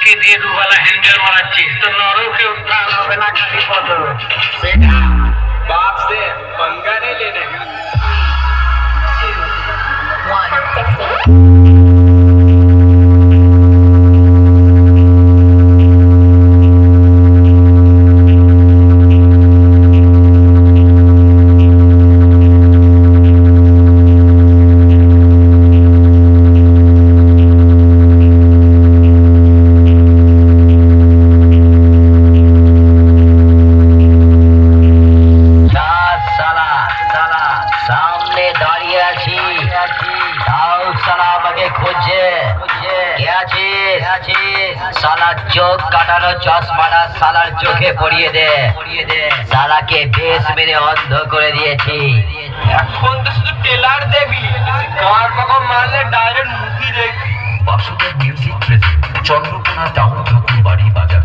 কি দিয়ে দুবেলা হ্যান্ডেল মারাচ্ছিস? তো নরকে উত্থান হবে না খালি পদ। बेटा बाप से पंगा नहीं लेने का। साला चोख काटानो चश्माटा सालार चोखे पड़िए दे साला के बेस मेरे अंध करे दिएছি এখন তো শুধু টেলার দেখলি, গার পাকা মারলে ডাইরেক্ট মুভি দেখবি। Basudeb music present Chandrakona town Thakurbari বাজার।